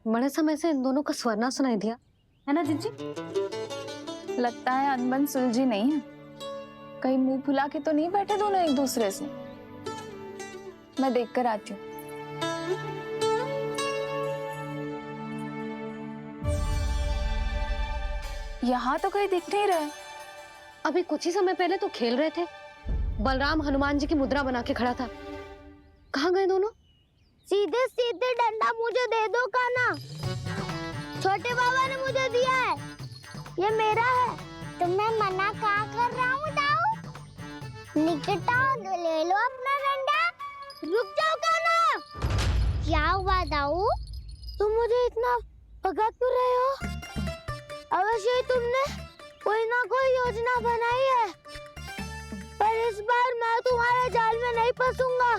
बड़े समय से इन दोनों का स्वर ना सुनाई दिया, है ना जीजी? लगता है अनबन सुलझी नहीं है। कहीं मुंह फुला के तो नहीं बैठे दोनों एक दूसरे से। मैं देख कर आती हूँ। यहाँ तो कहीं दिख नहीं रहा। अभी कुछ ही समय पहले तो खेल रहे थे। बलराम हनुमान जी की मुद्रा बना के खड़ा था। कहाँ गए दोनों? सीधे सीधे डंडा मुझे दे दो कान्हा। छोटे बाबा ने मुझे दिया है, ये मेरा है। तो मैं मना कहाँ कर रहा हूँ दाऊ? निकट आओ, ले लो अपना डंडा। रुक जाओ कान्हा। क्या हुआ दाऊ? तुम मुझे इतना भगा क्यों रहे हो? अवश्य ही तुमने कोई ना कोई योजना बनाई है, पर इस बार मैं तुम्हारे जाल में नहीं फंसूंगा।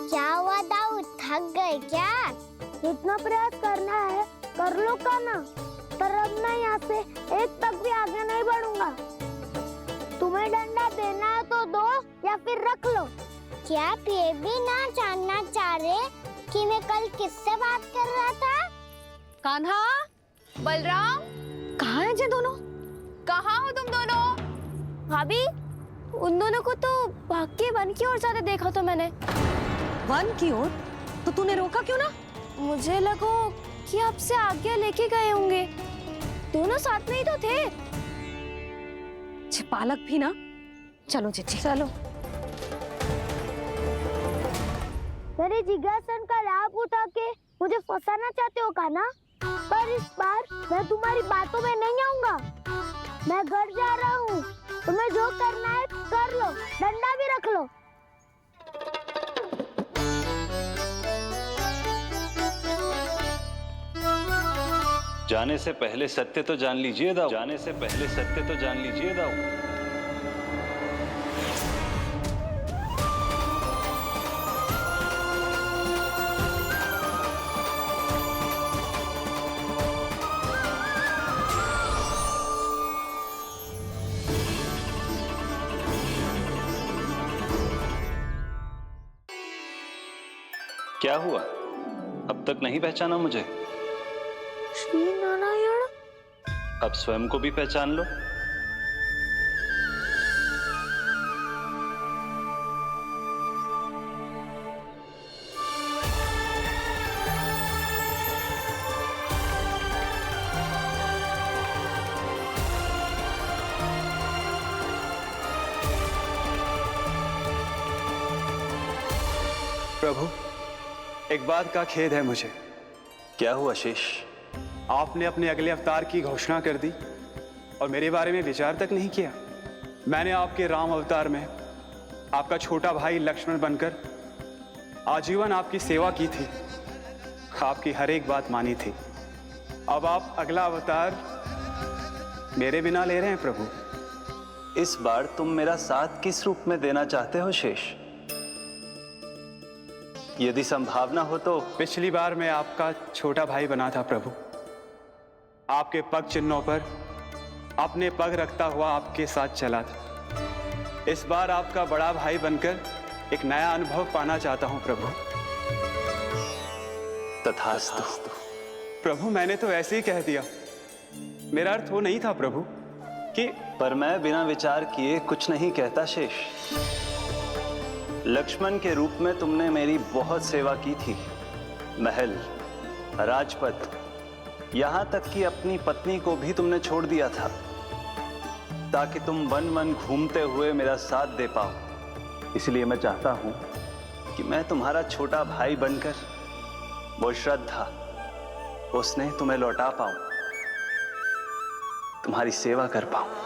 क्या हुआ दाऊ, थक गए क्या? इतना प्रयास करना है कर लो कान्हा, पर अब मैं यहाँ से एक तक भी आगे नहीं बढ़ूंगा। तुम्हें डंडा देना है तो दो या फिर रख लो। क्या आप ये भी ना जानना चाह रहे कि मैं कल किससे बात कर रहा था? कान्हा, बलराम, कहाँ हैं ये दोनों? कहाँ हो तुम दोनों? भाभी, उन दोनों को तो भाग के वन की ओर जाते देखा तो मैंने। वन की ओर? तो तूने रोका क्यों ना? मुझे लगा कि आपसे आगे लेके गए होंगे। दोनों साथ में ही तो थे। छिपालक भी ना। चलो जीजी चलो। मेरे जिज्ञासन का लाभ उठा के मुझे फंसाना चाहते हो कान्हा? पर इस बार मैं तुम्हारी बातों में नहीं आऊंगा। मैं घर जा रहा हूँ, तुम्हें जो करना है कर लो, डंडा भी रख लो। जाने से पहले सत्य तो जान लीजिए दाऊ। जाने से पहले सत्य तो जान लीजिए दाऊ। क्या हुआ? अब तक नहीं पहचाना मुझे? श्री नारायण। अब स्वयं को भी पहचान लो। प्रभु, एक बात का खेद है मुझे। क्या हुआ शेष? आपने अपने अगले अवतार की घोषणा कर दी और मेरे बारे में विचार तक नहीं किया। मैंने आपके राम अवतार में आपका छोटा भाई लक्ष्मण बनकर आजीवन आपकी सेवा की थी, आपकी हर एक बात मानी थी। अब आप अगला अवतार मेरे बिना ले रहे हैं प्रभु। इस बार तुम मेरा साथ किस रूप में देना चाहते हो शेष? यदि संभावना हो तो। पिछली बार मैं आपका छोटा भाई बना था प्रभु। आपके पग चिन्हों पर अपने पग रखता हुआ आपके साथ चला था। इस बार आपका बड़ा भाई बनकर एक नया अनुभव पाना चाहता हूं प्रभु। तथास्तु। प्रभु, मैंने तो ऐसे ही कह दिया, मेरा अर्थ वो नहीं था प्रभु कि। पर मैं बिना विचार किए कुछ नहीं कहता शेष। लक्ष्मण के रूप में तुमने मेरी बहुत सेवा की थी। महल, राजपथ, यहां तक कि अपनी पत्नी को भी तुमने छोड़ दिया था ताकि तुम वन वन घूमते हुए मेरा साथ दे पाओ। इसलिए मैं चाहता हूं कि मैं तुम्हारा छोटा भाई बनकर वो श्रद्धा, वो स्नेह तुम्हें लौटा पाऊं, तुम्हारी सेवा कर पाऊं।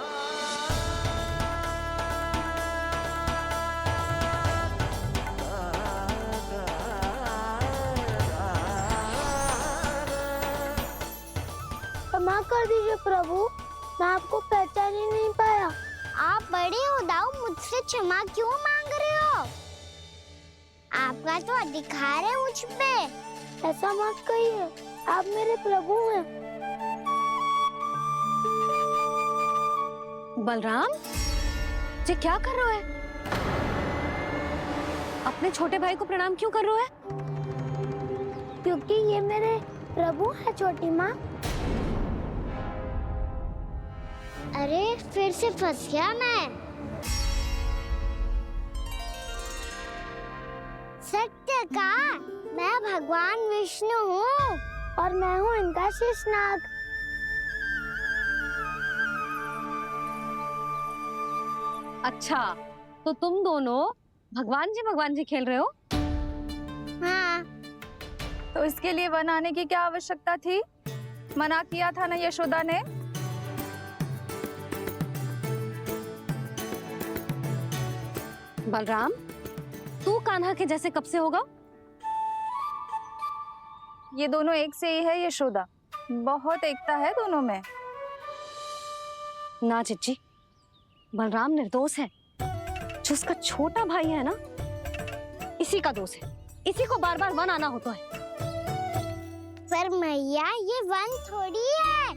क्षमा कर दीजिए प्रभु, मैं आपको पहचान ही नहीं पाया। आप बड़े हो दाऊ, मुझसे क्षमा क्यों मांग रहे हो? आपका तो अधिकार है मुझ पे। ऐसा मत कहिए, आप मेरे प्रभु हैं। बलराम, ये क्या कर रहे हो? अपने छोटे भाई को प्रणाम क्यों कर रहे हो? क्योंकि ये मेरे प्रभु है छोटी माँ। अरे फिर से फंस गया मैं। सत्य का मैं भगवान विष्णु हूँ और मैं हूँ इनका शेषनाग। अच्छा, तो तुम दोनों भगवान जी खेल रहे हो? हाँ। तो इसके लिए वन आने की क्या आवश्यकता थी? मना किया था ना यशोदा ने। बलराम, तू कान्हा के जैसे कब से होगा? ये दोनों एक से ही है यशोदा, बहुत एकता है दोनों में। ना चिच्ची, बलराम निर्दोष है। जो उसका छोटा भाई है ना, इसी का दोष है। इसी को बार बार वन आना होता है। पर मैया ये वन थोड़ी है,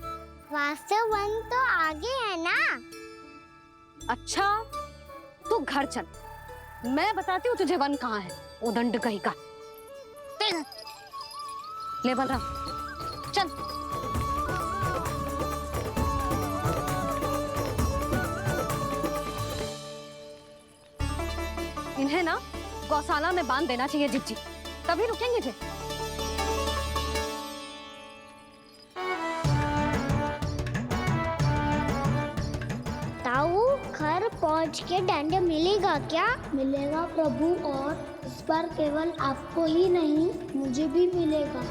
वास्तव वन तो आगे है ना। अच्छा, तू घर चल, मैं बताती हूँ तुझे वन कहाँ है। उदंड कहीं का। ले बलराम, चल। इन्हें ना गौशाला में बांध देना चाहिए जिज्जी, तभी रुकेंगे जे। ताऊ, घर पहुंच के दंड मिलेगा क्या? मिलेगा प्रभु, और इस बार केवल आपको ही नहीं मुझे भी मिलेगा।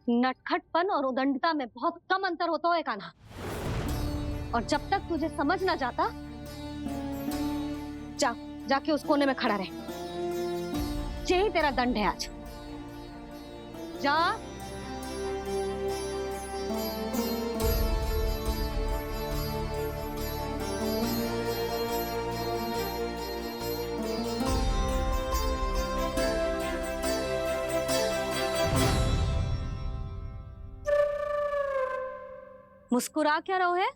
नटखटपन और उदंडता में बहुत कम अंतर होता है कान्हा, और जब तक तुझे समझ ना जाता, जाके उस कोने में खड़ा रहे। यही तेरा दंड है आज। जा। मुस्कुरा क्या रहो है?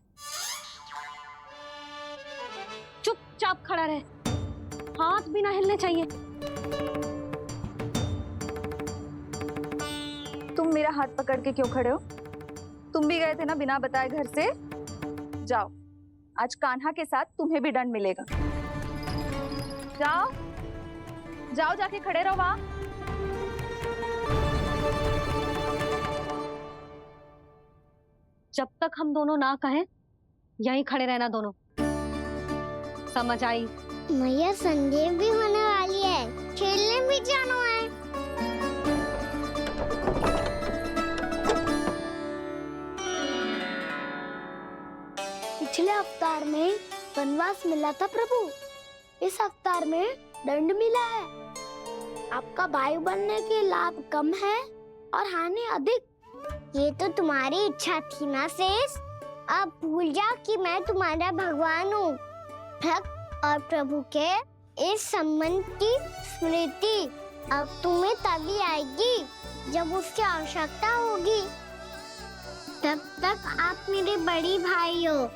चुपचाप खड़ा रहे, हाथ भी ना हिलने चाहिए। तुम मेरा हाथ पकड़ के क्यों खड़े हो? तुम भी गए थे ना बिना बताए घर से। जाओ, आज कान्हा के साथ तुम्हें भी दंड मिलेगा। जाओ जाओ, जाके खड़े रहो वहां। जब तक हम दोनों ना कहें, यहीं खड़े रहना दोनों। समझ आई? मैया, संडे भी होने वाली है, खेलने भी जाना है। पिछले अवतार में वनवास मिला था प्रभु, इस अवतार में दंड मिला है। आपका भाई बनने के लाभ कम है और हानि अधिक। ये तो तुम्हारी इच्छा थी ना शेष। अब भूल जाओ कि मैं तुम्हारा भगवान हूँ। भक्त और प्रभु के इस संबंध की स्मृति अब तुम्हें तभी आएगी जब उसकी आवश्यकता होगी। तब तक आप मेरे बड़ी भाई हो,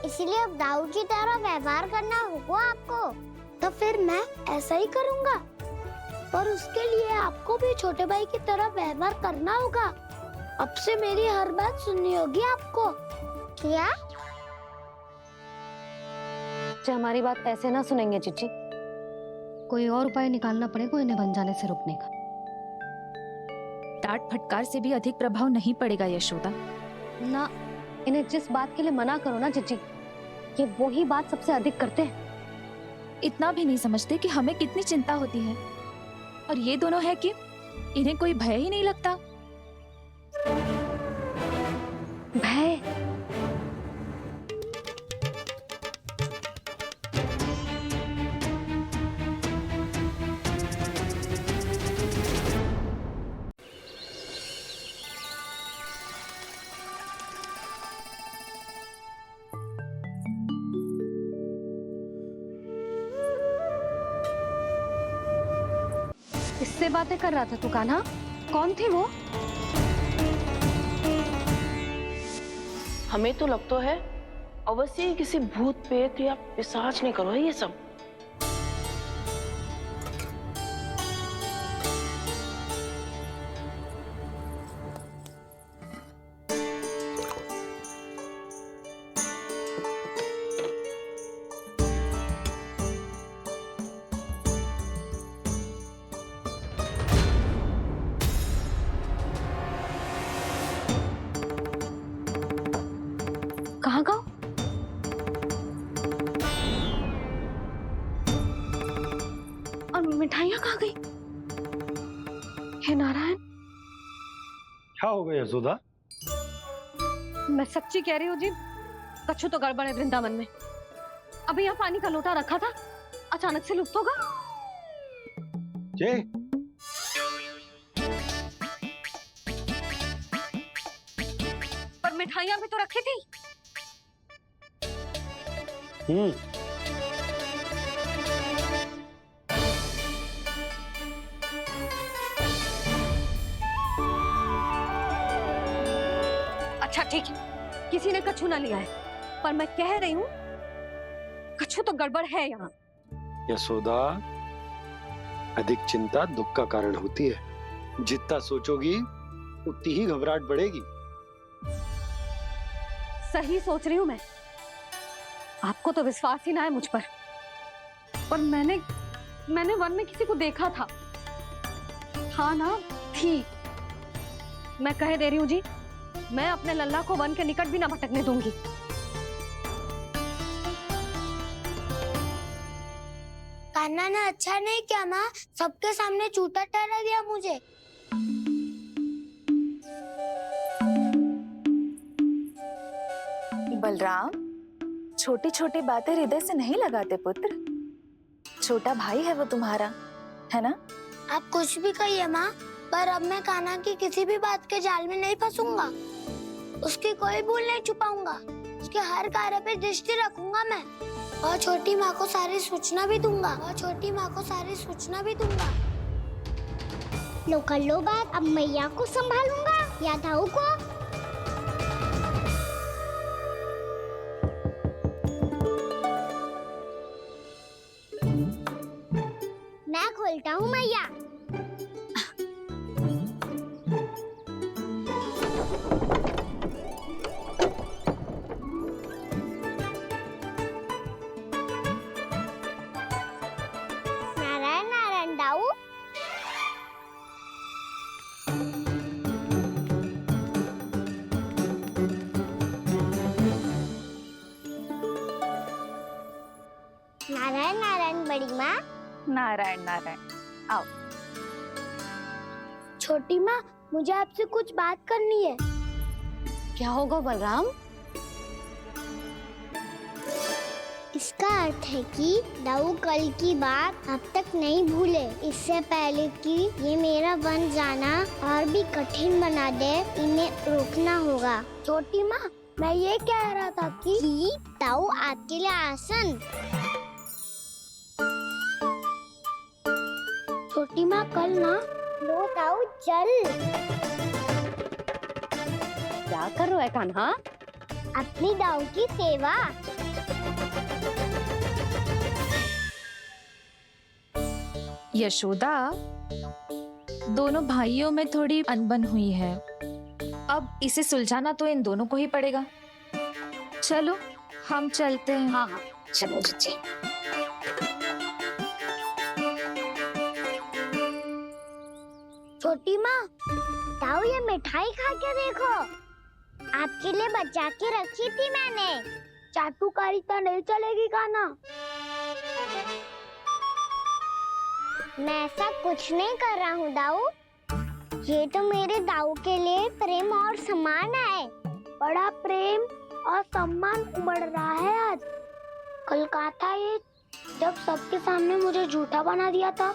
इसलिए अब दाऊ की तरह व्यवहार करना होगा आपको। तो फिर मैं ऐसा ही करूँगा, पर उसके लिए आपको भी छोटे भाई की तरह व्यवहार करना होगा। अब से मेरी हर बात सुननी होगी आपको। क्या? जो हमारी बात ऐसे ना सुनेंगे चिच्ची, कोई और उपाय निकालना पड़ेगा इन्हें बन जाने से रुकने का। डांट फटकार से भी अधिक प्रभाव नहीं पड़ेगा यशोदा। ना, इन्हें जिस बात के लिए मना करो ना चिच्ची, ये वही बात सबसे अधिक करते हैं। इतना भी नहीं समझते कि हमें कितनी चिंता होती है, और ये दोनों है कि इन्हें कोई भय ही नहीं लगता। भय? किससे बातें कर रहा था तू कान्हा? कौन थी वो? हमें तो लगता है अवश्य ही किसी भूत पेत या पिशाच ने करो है ये सब। कहाँ गाँव? और मिठाइयाँ कहाँ गई? हे नारायण, क्या हो गया यशोदा? मैं सच्ची कह रही हूँ जी, कछु तो गड़बड़ है वृंदावन में। अभी यहाँ पानी का लोटा रखा था, अचानक से लुप्त होगा। जय पर मिठाइयाँ भी तो रखी थी। अच्छा ठीक है, किसी ने कछु ना लिया है, पर मैं कह रही हूँ कछु तो गड़बड़ है यहाँ। यशोदा, अधिक चिंता दुख का कारण होती है। जितना सोचोगी उतनी ही घबराहट बढ़ेगी। सही सोच रही हूँ मैं। आपको तो विश्वास ही ना है मुझ पर मैंने वन में किसी को देखा था। हाँ ना, थी। मैं कह दे रही हूँ जी, मैं अपने लल्ला को वन के निकट भी ना भटकने दूंगी। कान्हा ने अच्छा नहीं किया माँ, सबके सामने झूठा ठहरा दिया मुझे। बलराम, छोटी छोटी बातें हृदय से नहीं लगाते पुत्र। छोटा भाई है वो तुम्हारा, है ना? आप कुछ भी कहिए माँ, पर अब मैं कान्हा की किसी भी बात के जाल में नहीं फंसूंगा। उसकी कोई भूल नहीं छुपाऊंगा। उसके हर कार्य पे दृष्टि रखूंगा मैं, और छोटी माँ को सारी सूचना भी दूंगा। लो कर लो बात, अब मैया को संभालूंगा या दाऊ को। मैं खोलता हूँ मैया। नारायण नारायण दाऊ। नारायण नारायण बड़ी माँ। नारायण नारायण, आओ। छोटी माँ, मुझे आपसे कुछ बात करनी है। क्या होगा बलराम? इसका अर्थ है कि दाऊ कल की बात अब तक नहीं भूले। इससे पहले कि ये मेरा वन जाना और भी कठिन बना दे, इन्हें रोकना होगा। छोटी माँ, मैं ये कह रहा था कि दाऊ आपके लिए आसन। छोटी माँ, कल ना लो दाऊ चल। क्या कर रहा है कान्हा? अपनी दाऊ की सेवा। यशोदा, दोनों भाइयों में थोड़ी अनबन हुई है। अब इसे सुलझाना तो इन दोनों को ही पड़ेगा। चलो हम चलते हैं। हाँ हाँ, चलो जी। छोटी माँ, दाऊ ये मिठाई खा के देखो। आपके लिए बचा के रखी थी मैंने। चाटुकारिता नहीं चलेगी कान्हा। मैं ऐसा कुछ नहीं कर रहा हूँ दाऊ। ये तो मेरे दाऊ के लिए प्रेम और सम्मान है। बड़ा प्रेम और सम्मान उमड़ रहा है आज। कल कहा था ये, जब सबके सामने मुझे झूठा बना दिया था।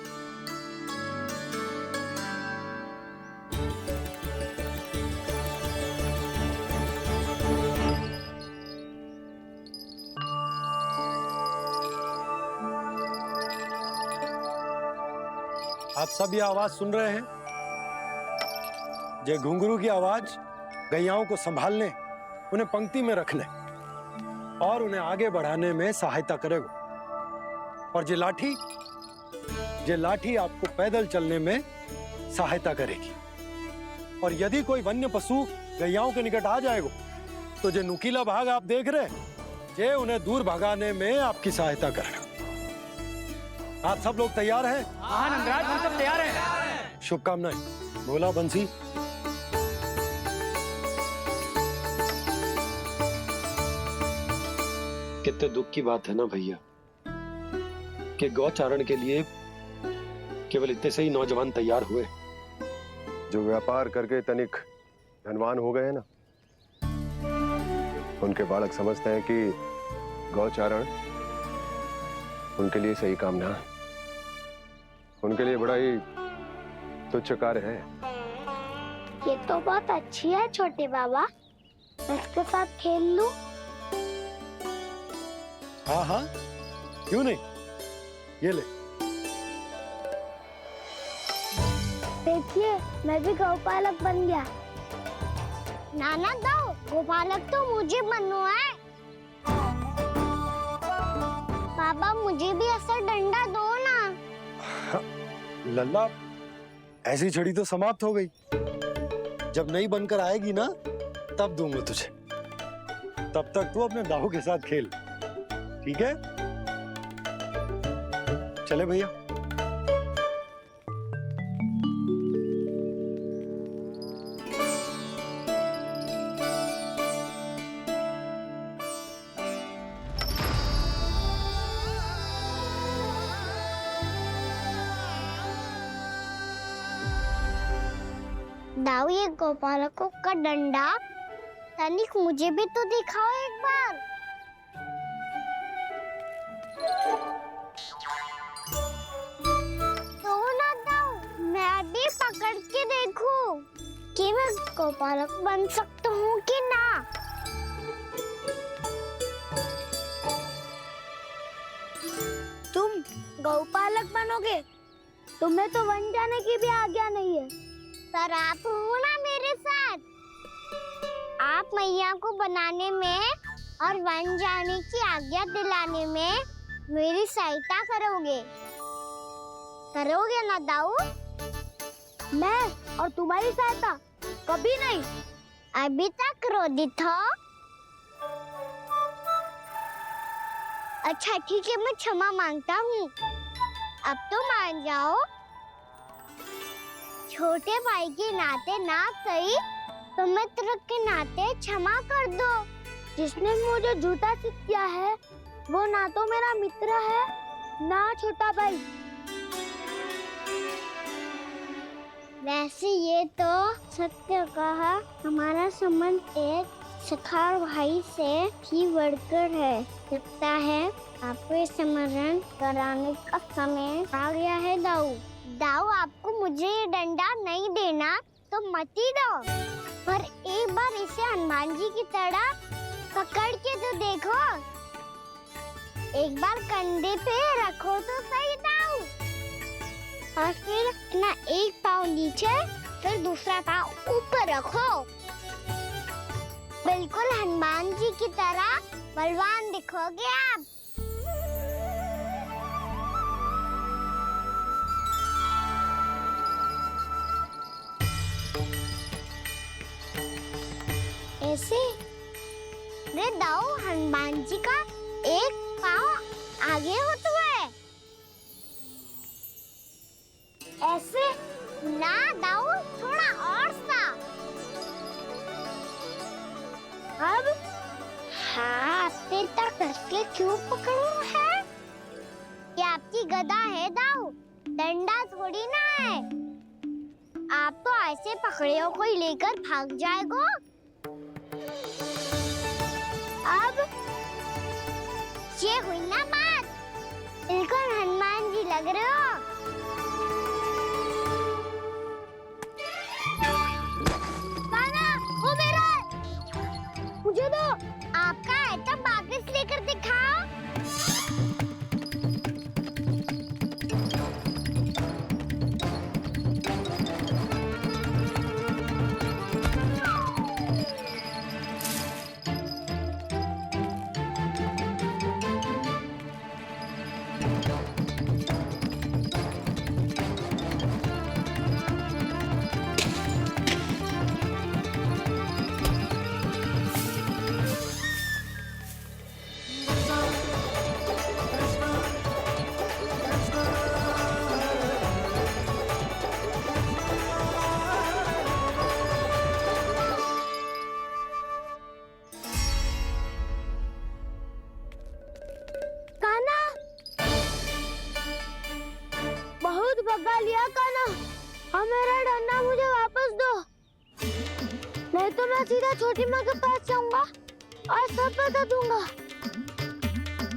आप सब ये आवाज सुन रहे हैं? ये घुंघरू की आवाज गैयाओं को संभालने उन्हें पंक्ति में रखने और उन्हें आगे बढ़ाने में सहायता करेगा। और ये लाठी आपको पैदल चलने में सहायता करेगी। और यदि कोई वन्य पशु गैयाओं के निकट आ जाएगा तो जो नुकीला भाग आप देख रहे हैं, ये उन्हें दूर भगाने में आपकी सहायता करेगा। आप सब लोग तैयार हैं? हाँ नंदराज, हम सब तैयार हैं। शुभकामनाएं। बोला बंसी। कितने दुख की बात है ना भैया कि गौचारण के लिए केवल इतने से ही नौजवान तैयार हुए। जो व्यापार करके तनिक धनवान हो गए ना, उनके बालक समझते हैं कि गौचारण उनके लिए सही काम ना है, उनके लिए बड़ा ही तुच्छ कार्य है। ये तो बहुत अच्छी है छोटे बाबा, मैं इसके साथ खेल लूं? हाँ हाँ, क्यों नहीं, ये ले। देखिए मैं भी गौपालक बन गया। नाना दो, गौपालक तो मुझे बनना है। पापा मुझे भी ऐसा डंडा दो ना। लल्ला, ऐसी छड़ी तो समाप्त हो गई। जब नई बनकर आएगी ना तब दूंगा तुझे। तब तक तू अपने दाऊ के साथ खेल, ठीक है? चले भैया। दाऊ, ये गोपालकों का डंडा तनिक मुझे भी तो दिखाओ एक बार। तो ना दाऊ, मैं भी पकड़ के देखूं कि मैं गोपालक बन सकता हूँ कि ना। तुम गौपालक बनोगे? तुम्हें तो वन जाने की भी आज्ञा नहीं है। पर आप हो ना मेरे साथ। आप मैया को बनाने में और वन जाने की आज्ञा दिलाने में मेरी सहायता करोगे ना दाऊ? मैं और तुम्हारी सहायता कभी नहीं। अभी तक क्रोधित हो? अच्छा ठीक है, मैं क्षमा मांगता हूँ। अब तो मान जाओ। छोटे भाई के नाते ना सही तो मित्र के नाते क्षमा कर दो। जिसने मुझे जूता सीख किया है वो ना तो मेरा मित्र है ना छोटा भाई। वैसे ये तो सत्य कहा, हमारा संबंध एक सखा भाई से भी बढ़कर है। लगता है आपको स्मरण कराने का समय आ गया है दाऊ। दाऊ, आपको मुझे ये डंडा नहीं देना तो मत ही दो, पर एक बार इसे हनुमान जी की तरह पकड़ के तो देखो। एक बार कंधे पे रखो तो सही दाऊ, और फिर अपना एक पाँव नीचे फिर दूसरा पाँव ऊपर रखो। बिल्कुल हनुमान जी की तरह बलवान दिखोगे आप। ऐसे रे दाऊ, हनुमान जी का एक पाँव आगे होता है। ऐसे ना दाऊ, थोड़ा और सा। अब हाथ पे तक करके क्यों पकड़ू है? ये आपकी गदा है दाऊ, डंडा थोड़ी ना है। आप तो ऐसे पकड़े हो कोई लेकर भाग जाएगा। अब ये हुई ना बात, बिल्कुल हनुमान जी लग रहे हो। कान्हा, वो मेरा, मुझे दो। आपका है तो वापस लेकर दिखाओ। भगा लिया काना। अब मेरा डंडा मुझे वापस दो, नहीं तो मैं सीधा छोटी माँ के पास जाऊंगा और सब बता दूंगा।